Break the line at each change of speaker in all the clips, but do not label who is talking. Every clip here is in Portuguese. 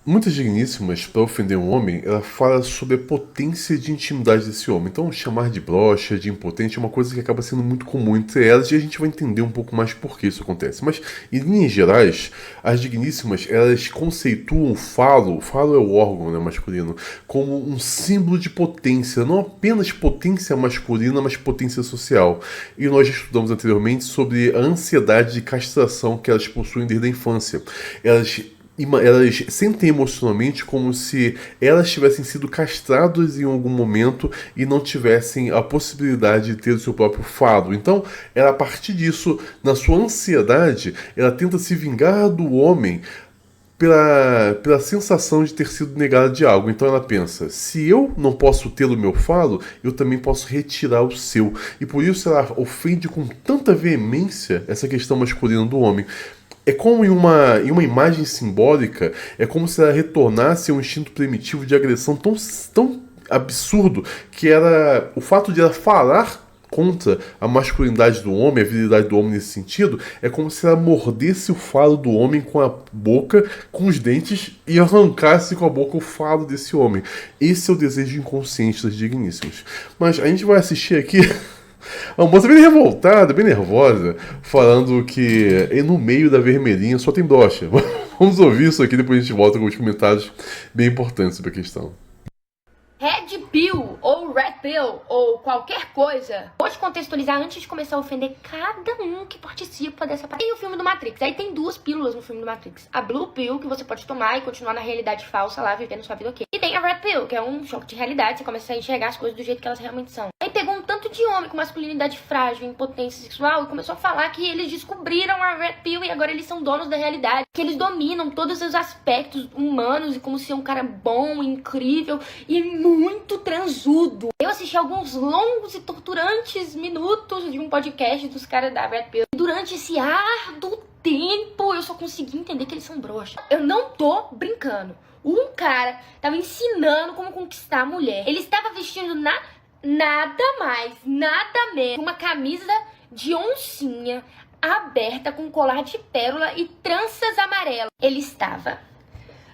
Muitas digníssimas, para ofender um homem, ela fala sobre a potência de intimidade desse homem. Então, chamar de broxa, de impotente, é uma coisa que acaba sendo muito comum entre elas e a gente vai entender um pouco mais por que isso acontece. Mas, em linhas gerais, as digníssimas, elas conceituam o falo é o órgão, né, masculino, como um símbolo de potência, não apenas potência masculina, mas potência social. E nós já estudamos anteriormente sobre a ansiedade de castração que elas possuem desde a infância. Elas sentem emocionalmente como se elas tivessem sido castradas em algum momento e não tivessem a possibilidade de ter o seu próprio falo. Então, ela, a partir disso, na sua ansiedade, ela tenta se vingar do homem pela sensação de ter sido negada de algo. Então ela pensa, se eu não posso ter o meu falo, eu também posso retirar o seu. E por isso ela ofende com tanta veemência essa questão masculina do homem. É como em uma imagem simbólica, é como se ela retornasse a um instinto primitivo de agressão tão absurdo que era o fato de ela falar contra a masculinidade do homem, a virilidade do homem nesse sentido, é como se ela mordesse o falo do homem com a boca, com os dentes e arrancasse com a boca o falo desse homem. Esse é o desejo inconsciente das digníssimas. Mas a gente vai assistir aqui uma moça bem revoltada, bem nervosa, falando que no meio da vermelhinha só tem brocha. Vamos ouvir isso aqui, depois a gente volta com os comentários bem importantes sobre a questão.
Red Pill ou Red Pill ou qualquer coisa. Vou te contextualizar antes de começar a ofender cada um que participa dessa parte. Tem o filme do Matrix, aí tem duas pílulas no filme do Matrix. A Blue Pill, que você pode tomar e continuar na realidade falsa lá, vivendo sua vida ok. E tem a Red Pill, que é um choque de realidade, você começa a enxergar as coisas do jeito que elas realmente são. Aí pegou um tanto de homem com masculinidade frágil, impotência sexual e começou a falar que eles descobriram a Red Pill e agora eles são donos da realidade. Que eles dominam todos os aspectos humanos e como ser um cara bom, incrível e muito transudo. Eu assisti alguns longos e torturantes minutos de um podcast dos caras da Red Pill. E durante esse árduo tempo eu só consegui entender que eles são broxas. Eu não tô brincando. Um cara tava ensinando como conquistar a mulher. Ele estava vestindo nada mais, nada menos, uma camisa de oncinha aberta com colar de pérola e tranças amarelas. Ele estava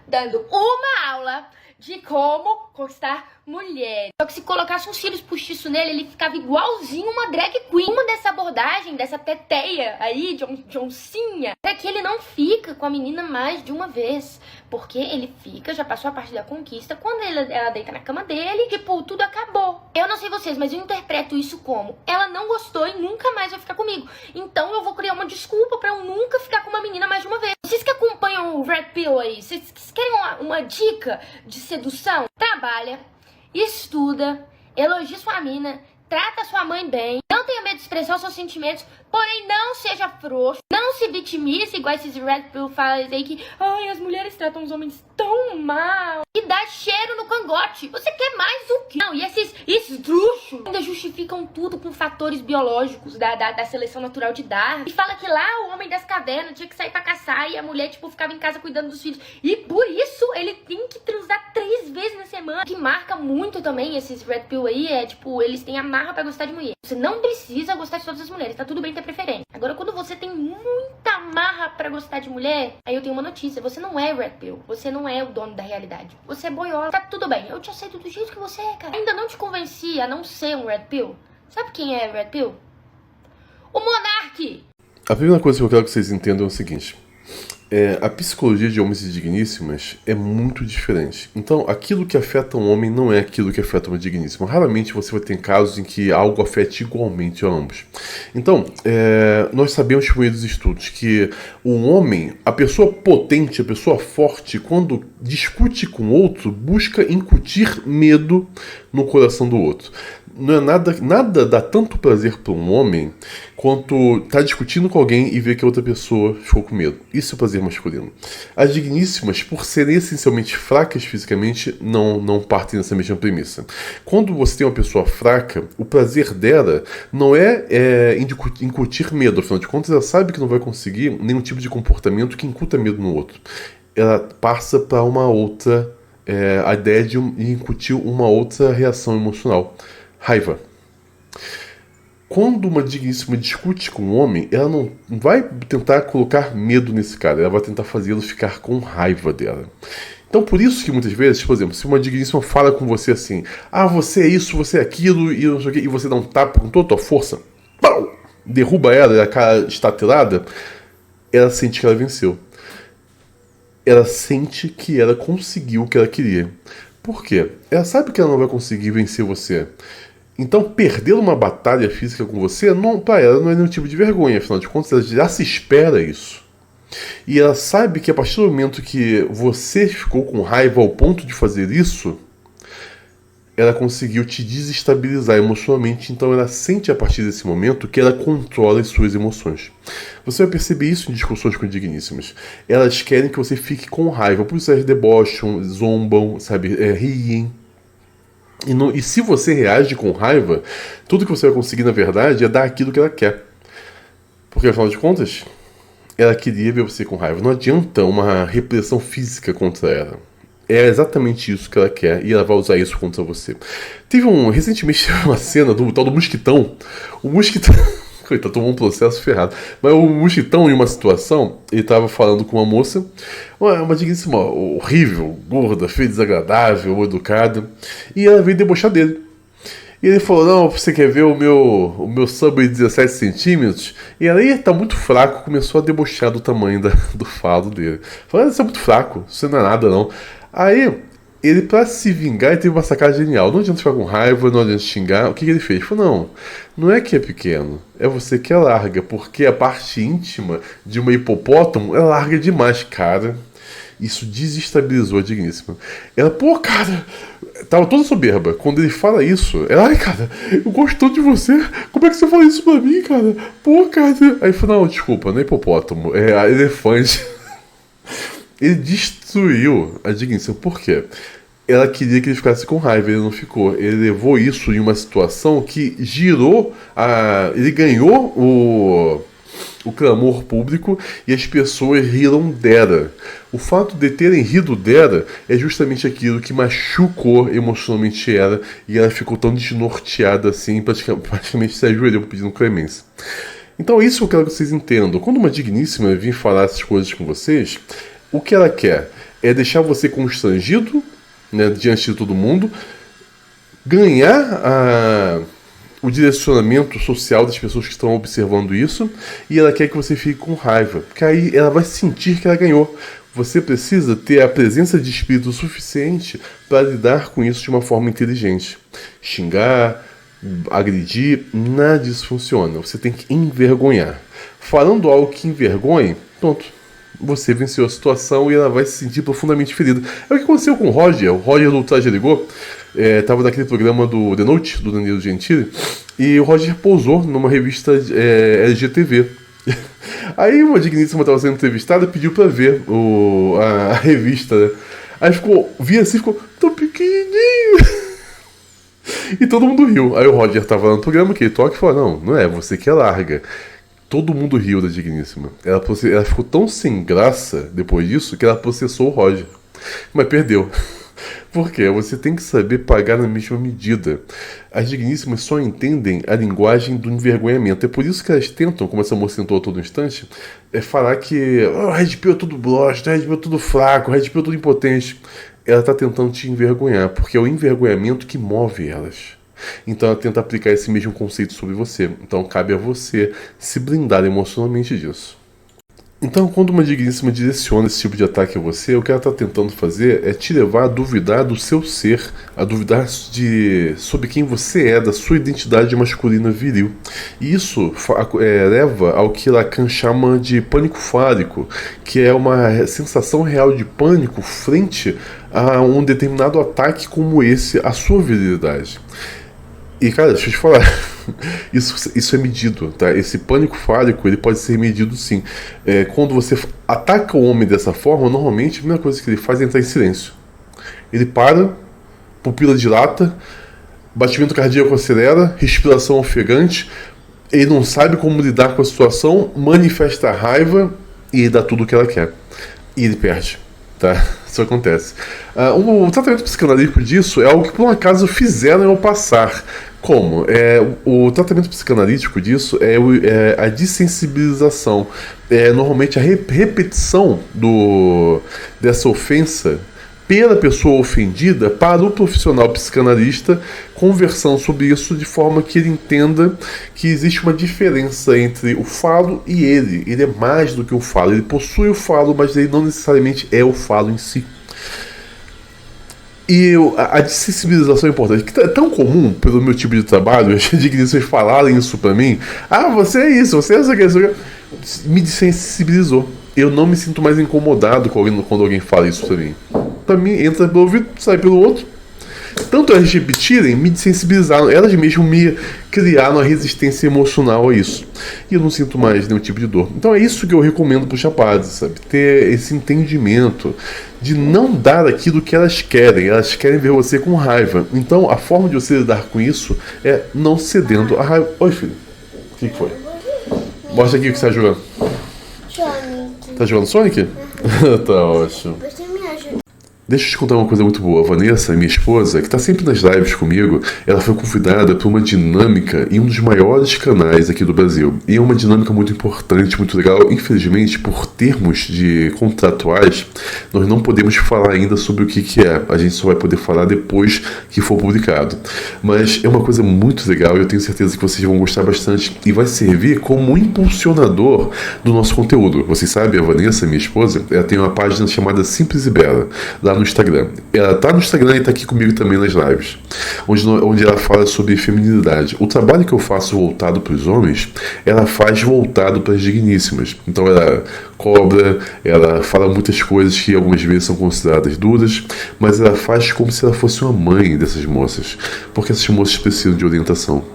dando uma aula de como conquistar mulher. Só que se colocasse uns cílios postiços nele, ele ficava igualzinho uma drag queen. Uma dessa abordagem, dessa teteia aí, de oncinha, é que ele não fica com a menina mais de uma vez. Porque ele fica, já passou a parte da conquista, quando ela deita na cama dele, tipo, tudo acabou. Eu não sei vocês, mas eu interpreto isso como ela não gostou e nunca mais vai ficar comigo. Então eu vou criar uma desculpa pra eu nunca ficar com uma menina mais de uma vez. Vocês que acompanham o Red Pill aí, vocês querem uma dica de sedução? Trabalha, estuda, elogia sua mina, trata sua mãe bem, não tenha medo de expressar os seus sentimentos, porém não seja frouxo, não se vitimize igual esses Red Pill falam aí que ai, as mulheres tratam os homens tão mal e dá cheiro no cangote. Você quer mais o quê? Não, e esses esdrúxulos ainda justificam tudo com fatores biológicos da seleção natural de Darwin e fala que lá o homem das cavernas tinha que sair pra caçar e a mulher, tipo, ficava em casa cuidando dos filhos e por isso ele tem que transar 3 vezes na semana. O que marca muito também esses Red Pill aí é, tipo, eles têm amarra pra gostar de mulher. Você não precisa gostar de todas as mulheres, tá tudo bem ter preferência. Agora, quando você tem muita amarra pra gostar de mulher, aí eu tenho uma notícia, você não é Red Pill, você não é o dono da realidade, você é boiola, tá tudo bem, eu te aceito do jeito que você é, cara. Ainda não te convenci a não ser um Red Pill? Sabe quem é Red Pill? O Monark!
A primeira coisa que eu quero que vocês entendam é o seguinte. A psicologia de homens e digníssimas é muito diferente. Então, aquilo que afeta um homem não é aquilo que afeta uma digníssima. Raramente você vai ter casos em que algo afete igualmente a ambos. Então, nós sabemos por meio dos estudos que o homem, a pessoa potente, a pessoa forte, quando discute com outro, busca incutir medo no coração do outro. Não é nada dá tanto prazer para um homem quanto tá discutindo com alguém e ver que a outra pessoa ficou com medo. Isso é prazer masculino. As digníssimas, por serem essencialmente fracas fisicamente, não partem dessa mesma premissa. Quando você tem uma pessoa fraca, o prazer dela não é incutir medo. Afinal de contas, ela sabe que não vai conseguir nenhum tipo de comportamento que incuta medo no outro. Ela passa para uma outra, a ideia de incutir uma outra reação emocional. Raiva. Quando uma digníssima discute com um homem, ela não vai tentar colocar medo nesse cara, ela vai tentar fazê-lo ficar com raiva dela. Então, por isso que muitas vezes, por exemplo, se uma digníssima fala com você assim, você é isso, você é aquilo, e não sei o quê, e você dá um tapa com toda a tua força, pau, derruba ela, e a cara estatelada, ela sente que ela venceu. Ela sente que ela conseguiu o que ela queria. Por quê? Ela sabe que ela não vai conseguir vencer você. Então, perder uma batalha física com você, pra ela não é nenhum tipo de vergonha. Afinal de contas, ela já se espera isso. E ela sabe que a partir do momento que você ficou com raiva ao ponto de fazer isso, ela conseguiu te desestabilizar emocionalmente. Então ela sente a partir desse momento que ela controla as suas emoções. Você vai perceber isso em discussões com digníssimas. Elas querem que você fique com raiva, por isso elas debocham, zombam, sabe, riem. E se você reage com raiva, tudo que você vai conseguir na verdade é dar aquilo que ela quer. Porque afinal de contas, ela queria ver você com raiva. Não adianta uma repressão física contra ela. É exatamente isso que ela quer e ela vai usar isso contra você. Recentemente, uma cena do tal do Mosquitão. O Mosquitão... Coitado, tomou um processo ferrado. Mas o Mosquitão, em uma situação, ele estava falando com uma moça, uma digníssima, horrível, gorda, feia, desagradável, mal educada, e ela veio debochar dele. E ele falou, não, você quer ver o meu sub de 17 centímetros? E ela, tá muito fraco, começou a debochar do tamanho do falo dele. Falou, isso é muito fraco, isso não é nada não. Aí, ele pra se vingar, ele teve uma sacada genial. Não adianta ficar com raiva, não adianta xingar. O que ele fez? Ele falou, não é que é pequeno, é você que é larga, porque a parte íntima de uma hipopótamo é larga demais, cara. Isso desestabilizou a digníssima. Ela, cara, tava toda soberba. Quando ele fala isso, ela, cara, eu gosto tanto de você. Como é que você fala isso pra mim, cara? Cara. Aí ele falou, não, desculpa, não é hipopótamo, é elefante. Ele destruiu a digníssima. Por quê? Ela queria que ele ficasse com raiva, ele não ficou. Ele levou isso em uma situação que girou ele ganhou o clamor público e as pessoas riram dela. O fato de terem rido dela é justamente aquilo que machucou emocionalmente ela e ela ficou tão desnorteada assim, praticamente se ajoelhou pedindo clemência. Então é isso que eu quero que vocês entendam. Quando uma digníssima vir falar essas coisas com vocês, o que ela quer é deixar você constrangido, né, diante de todo mundo, ganhar o direcionamento social das pessoas que estão observando isso, e ela quer que você fique com raiva, porque aí ela vai sentir que ela ganhou. Você precisa ter a presença de espírito suficiente para lidar com isso de uma forma inteligente. Xingar, agredir, nada disso funciona. Você tem que envergonhar. Falando algo que envergonhe, pronto. Você venceu a situação e ela vai se sentir profundamente ferida. É o que aconteceu com o Roger. O Roger do Traje Ligou estava naquele programa do The Note, do Danilo Gentili, e o Roger pousou numa revista LGTV. Aí uma digníssima estava sendo entrevistada, pediu para ver a revista, né? Aí via assim, ficou tão pequenininho. E todo mundo riu. Aí o Roger estava lá no programa, que ele toca e falou, não é, você que é larga. Todo mundo riu da digníssima. Ela ficou tão sem graça depois disso que ela processou o Roger. Mas perdeu. Por quê? Você tem que saber pagar na mesma medida. As digníssimas só entendem a linguagem do envergonhamento. É por isso que elas tentam, como essa moça tentou a todo instante, falar que Red Pill é tudo broxa, Red Pill é tudo fraco, Red Pill é tudo impotente. Ela está tentando te envergonhar, porque é o envergonhamento que move elas. Então ela tenta aplicar esse mesmo conceito sobre você. Então cabe a você se blindar emocionalmente disso. Então, quando uma digníssima direciona esse tipo de ataque a você, o que ela está tentando fazer é te levar a duvidar do seu ser, a duvidar sobre quem você é, da sua identidade masculina viril. E isso leva ao que Lacan chama de pânico fálico, que é uma sensação real de pânico frente a um determinado ataque como esse à sua virilidade. E, cara, deixa eu te falar, isso é medido, tá? Esse pânico fálico, ele pode ser medido sim. Quando você ataca o homem dessa forma, normalmente a primeira coisa que ele faz é entrar em silêncio. Ele para, pupila dilata, batimento cardíaco acelera, respiração ofegante, ele não sabe como lidar com a situação, manifesta a raiva e dá tudo o que ela quer. E ele perde. Tá? Isso acontece. O tratamento psicanalítico disso é algo que por um acaso fizeram eu passar. Como? O tratamento psicanalítico disso é a dessensibilização. Normalmente a repetição dessa ofensa pela pessoa ofendida para o profissional psicanalista, conversando sobre isso de forma que ele entenda que existe uma diferença entre o falo e ele. Ele é mais do que o falo. Ele possui o falo, mas ele não necessariamente é o falo em si. E a desensibilização é importante, que é tão comum pelo meu tipo de trabalho, de que vocês falarem isso pra mim. Você é isso, você é isso aqui. Me desensibilizou. Eu não me sinto mais incomodado quando alguém fala isso pra mim. Pra mim, entra pelo ouvido, sai pelo outro. Tanto elas repetirem, me desensibilizaram. Elas mesmo me criaram a resistência emocional a isso. E eu não sinto mais nenhum tipo de dor. Então é isso que eu recomendo para os rapazes, sabe? Ter esse entendimento de não dar aquilo que elas querem. Elas querem ver você com raiva. Então a forma de você lidar com isso é não cedendo a raiva. Oi, filho. O que foi? Mostra aqui o que você está jogando.
Sonic.
Tá jogando Sonic? Tá ótimo.
Você me ajuda.
Deixa eu te contar uma coisa muito boa. A Vanessa, minha esposa, que está sempre nas lives comigo, ela foi convidada para uma dinâmica em um dos maiores canais aqui do Brasil. E é uma dinâmica muito importante, muito legal. Infelizmente, por termos contratuais, nós não podemos falar ainda sobre o que é. A gente só vai poder falar depois que for publicado. Mas é uma coisa muito legal e eu tenho certeza que vocês vão gostar bastante. E vai servir como um impulsionador do nosso conteúdo. Vocês sabem, a Vanessa, minha esposa, ela tem uma página chamada Simples e Bela, lá no Instagram. Ela tá no Instagram e tá aqui comigo também nas lives, onde ela fala sobre feminilidade. O trabalho que eu faço voltado para os homens, ela faz voltado para as digníssimas. Então ela cobra, ela fala muitas coisas que algumas vezes são consideradas duras, mas ela faz como se ela fosse uma mãe dessas moças, porque essas moças precisam de orientação.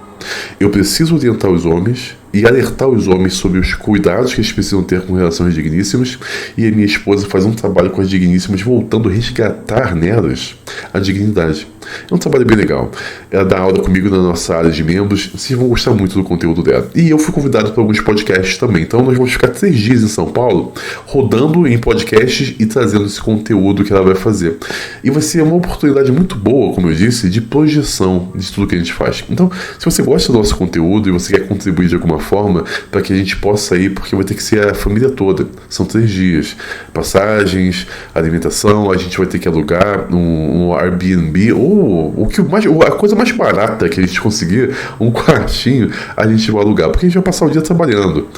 Eu preciso orientar os homens e alertar os homens sobre os cuidados que eles precisam ter com relação às digníssimas, e a minha esposa faz um trabalho com as digníssimas, voltando a resgatar nelas a dignidade. É um trabalho bem legal. Ela dá aula comigo na nossa área de membros, vocês vão gostar muito do conteúdo dela. E eu fui convidado para alguns podcasts também, então nós vamos ficar 3 dias em São Paulo, rodando em podcasts e trazendo esse conteúdo que ela vai fazer. E vai ser uma oportunidade muito boa, como eu disse, de projeção de tudo que a gente faz. Então, se você gosta do nosso conteúdo e você quer contribuir de alguma forma para que a gente possa ir, porque vai ter que ser a família toda. São 3 dias. Passagens, alimentação, a gente vai ter que alugar um Airbnb ou a coisa mais barata que a gente conseguir, um quartinho, a gente vai alugar, porque a gente vai passar o dia trabalhando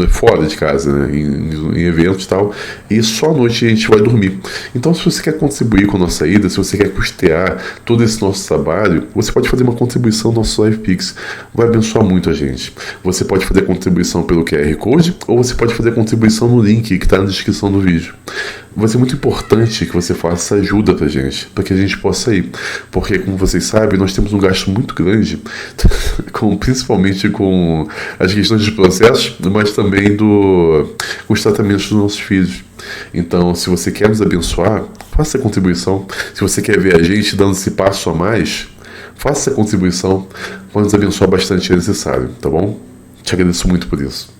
fora de casa, né, em eventos e tal, e só à noite a gente vai dormir. Então, se você quer contribuir com a nossa ida, se você quer custear todo esse nosso trabalho, você pode fazer uma contribuição no nosso LivePix. Vai abençoar muito a gente. Você pode fazer contribuição pelo QR Code ou você pode fazer contribuição no link que está na descrição do vídeo. Vai ser muito importante que você faça ajuda pra gente, para que a gente possa ir. Porque, como vocês sabem, nós temos um gasto muito grande, principalmente com as questões de processos, mas também com os tratamentos dos nossos filhos. Então, se você quer nos abençoar, faça a contribuição. Se você quer ver a gente dando esse passo a mais, faça a contribuição. Vai nos abençoar bastante, é necessário, tá bom? Te agradeço muito por isso.